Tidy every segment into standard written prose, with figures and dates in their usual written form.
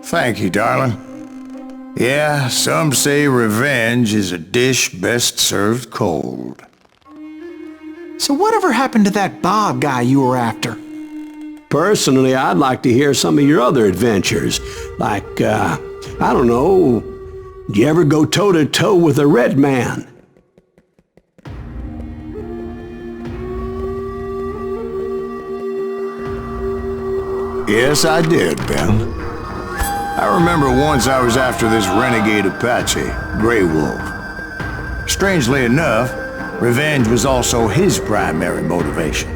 Thank you, darling. Yeah, some say revenge is a dish best served cold. So whatever happened to that Bob guy you were after? Personally, I'd like to hear some of your other adventures. Like, I don't know, did you ever go toe-to-toe with a red man? Yes, I did, Ben. I remember once I was after this renegade Apache, Grey Wolf. Strangely enough, revenge was also his primary motivation.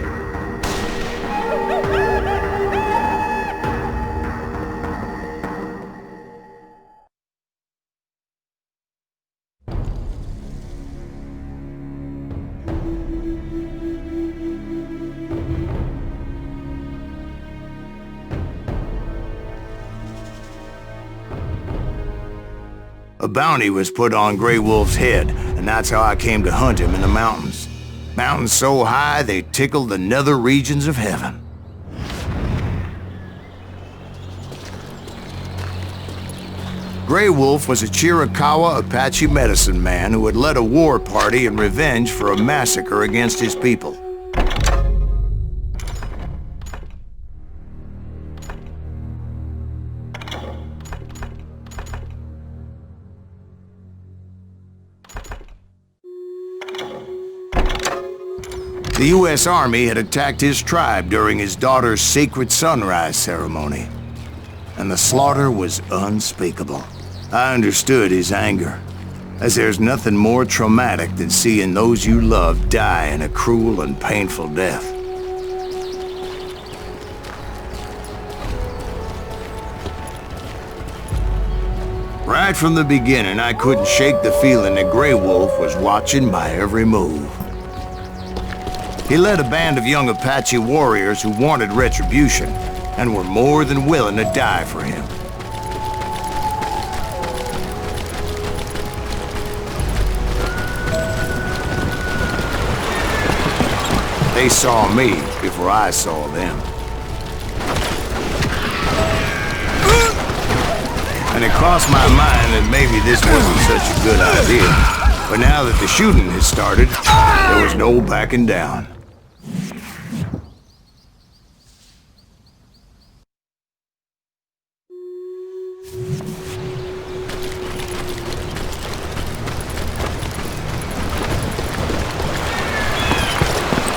A bounty was put on Grey Wolf's head, and that's how I came to hunt him in the mountains. Mountains so high they tickled the nether regions of heaven. Grey Wolf was a Chiricahua Apache medicine man who had led a war party in revenge for a massacre against his people. The U.S. Army had attacked his tribe during his daughter's sacred sunrise ceremony, and the slaughter was unspeakable. I understood his anger, as there's nothing more traumatic than seeing those you love die in a cruel and painful death. Right from the beginning, I couldn't shake the feeling that Grey Wolf was watching my every move. He led a band of young Apache warriors who wanted retribution and were more than willing to die for him. They saw me before I saw them. And it crossed my mind that maybe this wasn't such a good idea. But now that the shooting had started, there was no backing down.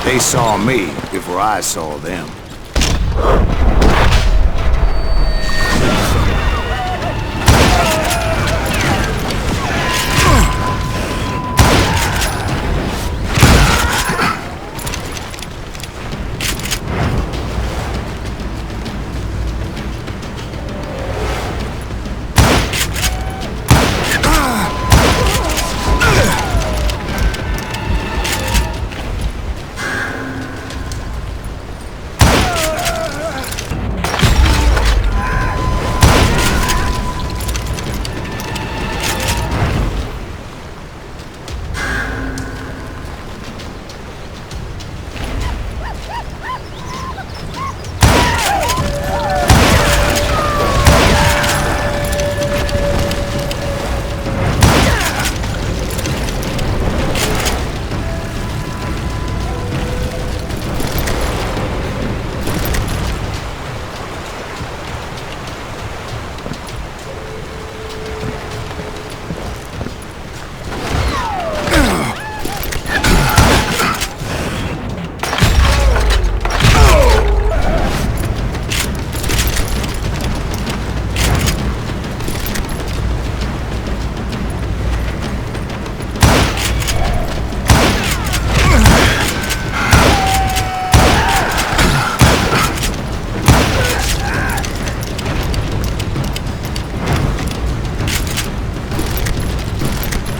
They saw me before I saw them.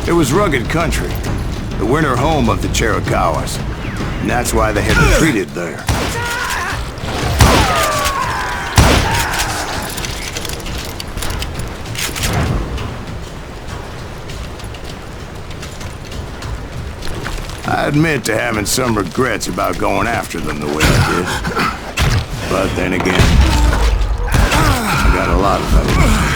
It was rugged country, the winter home of the Chiricahuas, and that's why they had retreated there. I admit to having some regrets about going after them the way I did. But then again, I got a lot of them.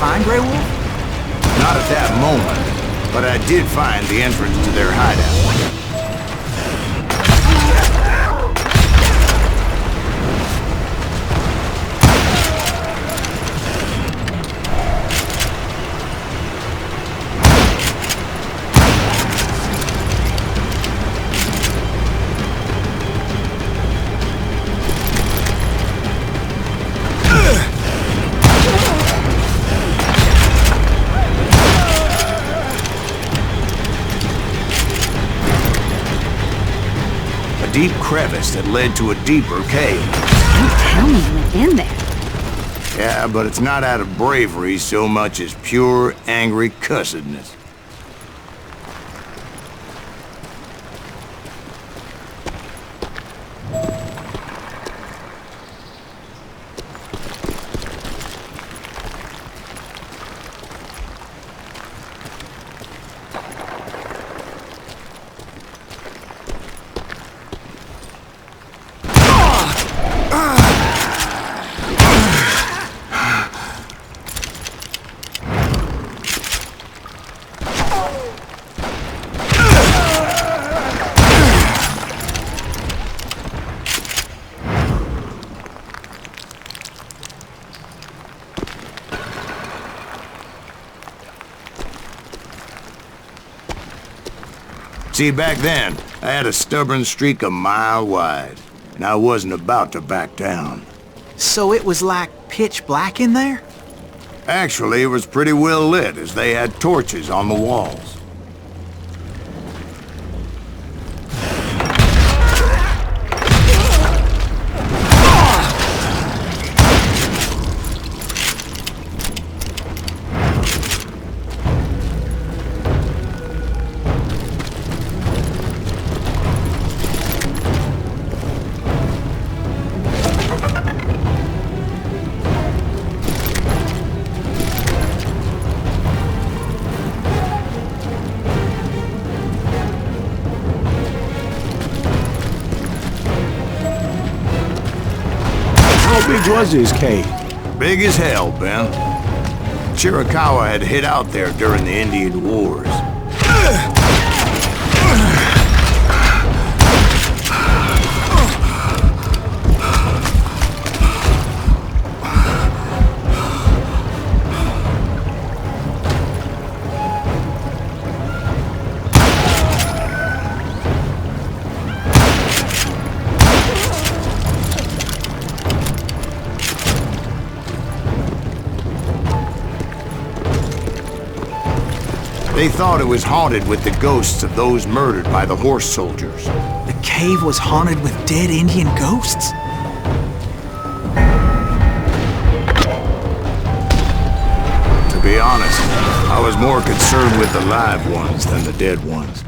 find Grey Wolf? Not at that moment, but I did find the entrance to their hideout. Deep crevice that led to a deeper cave. Don't tell me you went in there. Yeah, but it's not out of bravery so much as pure, angry cussedness. See, back then, I had a stubborn streak a mile wide, and I wasn't about to back down. So it was like pitch black in there? Actually, it was pretty well lit, as they had torches on the walls. How big was his cave? Big as hell, Ben. Chiricahua had hid out there during the Indian Wars. They thought it was haunted with the ghosts of those murdered by the horse soldiers. The cave was haunted with dead Indian ghosts? To be honest, I was more concerned with the live ones than the dead ones.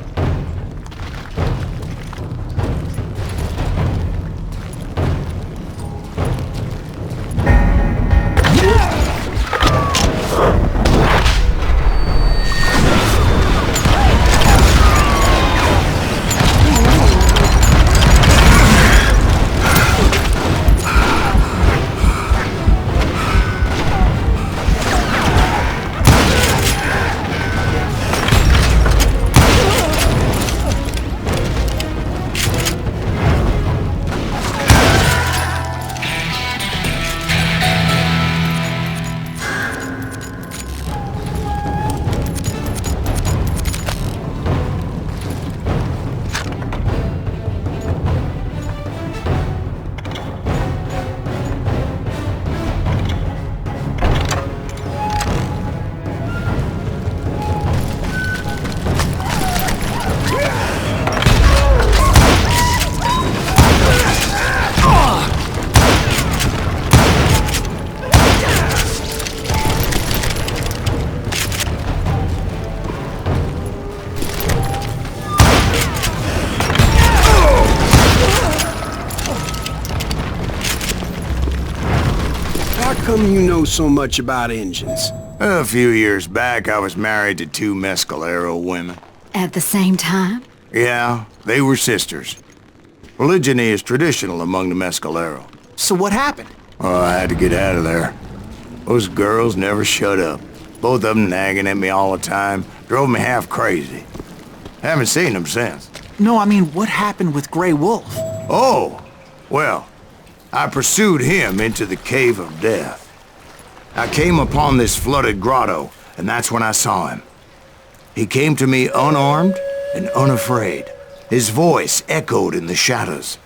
How come you know so much about engines? A few years back, I was married to two Mescalero women. At the same time? Yeah, they were sisters. Polygyny is traditional among the Mescalero. So what happened? Oh, I had to get out of there. Those girls never shut up. Both of them nagging at me all the time. Drove me half crazy. Haven't seen them since. No, I mean, what happened with Grey Wolf? Oh, well, I pursued him into the Cave of Death. I came upon this flooded grotto, and that's when I saw him. He came to me unarmed and unafraid. His voice echoed in the shadows,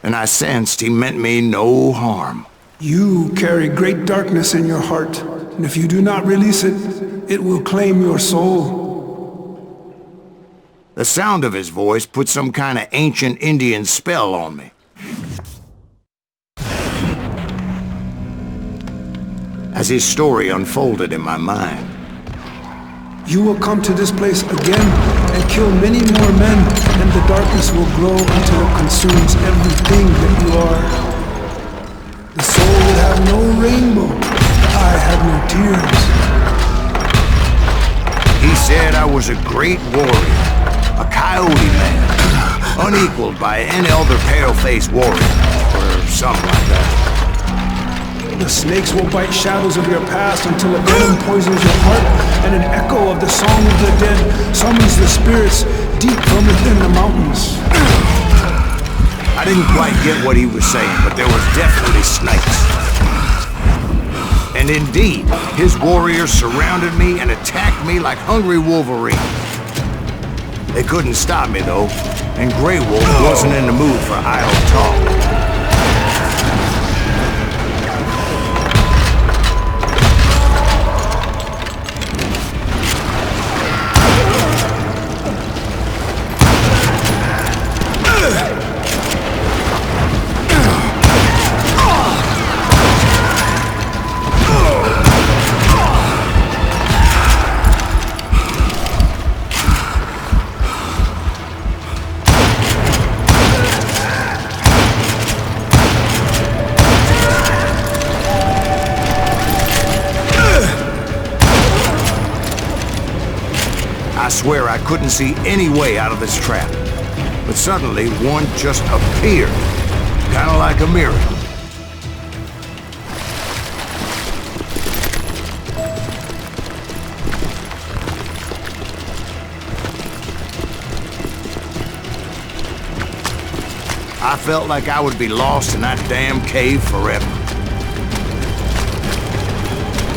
and I sensed he meant me no harm. You carry great darkness in your heart, and if you do not release it, it will claim your soul. The sound of his voice put some kind of ancient Indian spell on me. As his story unfolded in my mind, You will come to this place again and kill many more men, and the darkness will grow until it consumes everything that you are. The soul will have no rainbow, the eye have no tears. he said I was a great warrior, a coyote man, unequaled by any other pale-faced warrior, or something like that. The snakes will bite shadows of your past until a venom poisons your heart, and an echo of the song of the dead summons the spirits deep from within the mountains. I didn't quite get what he was saying, but there was definitely snakes. And indeed, his warriors surrounded me and attacked me like hungry wolverines. They couldn't stop me, though, and Grey Wolf wasn't in the mood for idle talk. I swear I couldn't see any way out of this trap. But suddenly, one just appeared. Kind of like a miracle. I felt like I would be lost in that damn cave forever.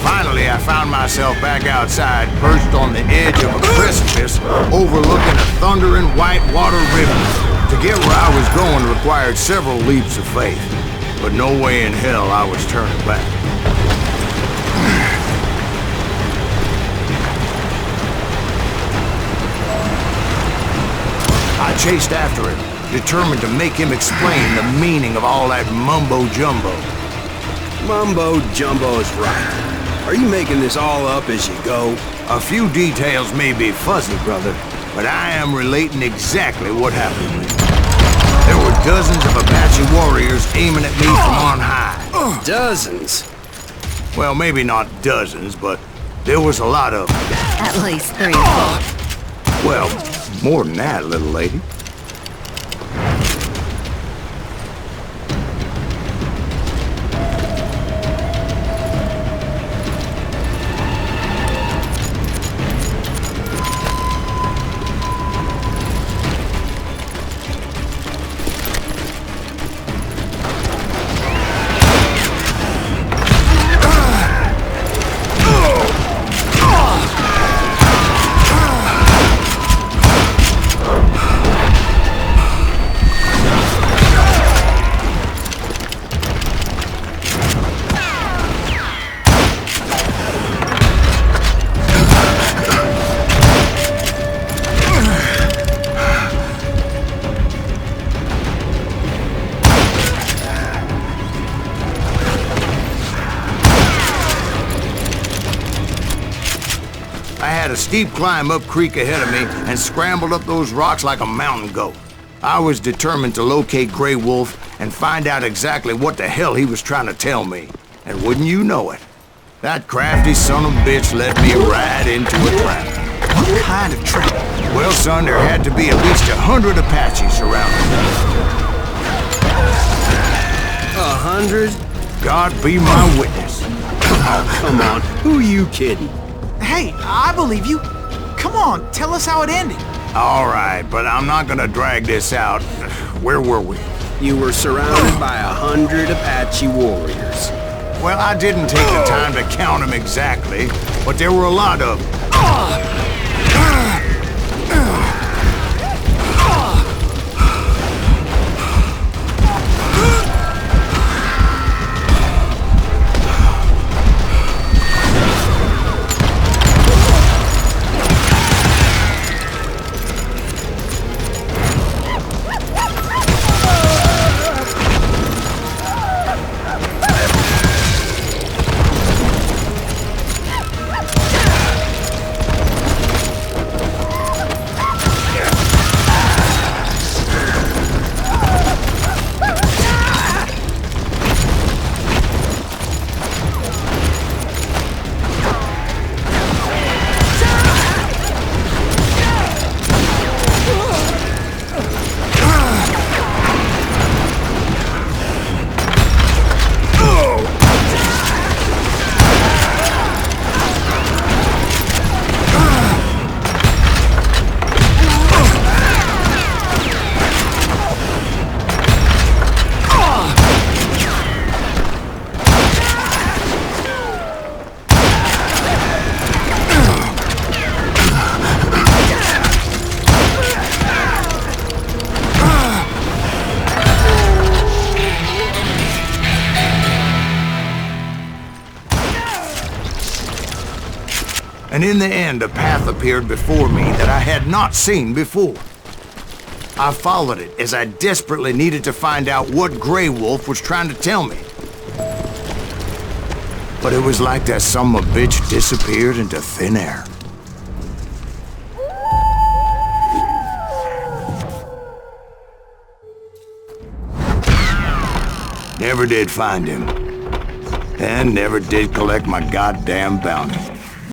Finally, I found myself back outside, perched on the edge of a precipice, overlooking a thundering white water river. To get where I was going required several leaps of faith, but no way in hell I was turning back. I chased after him, determined to make him explain the meaning of all that mumbo-jumbo. Mumbo-jumbo is right. Are you making this all up as you go? A few details may be fuzzy, brother, but I am relating exactly what happened to me. There were dozens of Apache warriors aiming at me from on high. Dozens? Well, maybe not dozens, but there was a lot of them. At least 3 or 4. Well, more than that, little lady. I had a steep climb up creek ahead of me and scrambled up those rocks like a mountain goat. I was determined to locate Grey Wolf and find out exactly what the hell he was trying to tell me. And wouldn't you know it, that crafty son of a bitch led me right into a trap. What kind of trap? Well, son, there had to be at least 100 Apaches surrounding me. 100? God be my witness. Oh, come on. Who are you kidding? Hey, I believe you. Come on, tell us how it ended. All right, but I'm not gonna drag this out. Where were we? You were surrounded by 100 Apache warriors. Well, I didn't take the time to count them exactly, but there were a lot of them. And in the end, a path appeared before me that I had not seen before. I followed it as I desperately needed to find out what Grey Wolf was trying to tell me. But it was like that son of a bitch disappeared into thin air. Never did find him. And never did collect my goddamn bounty.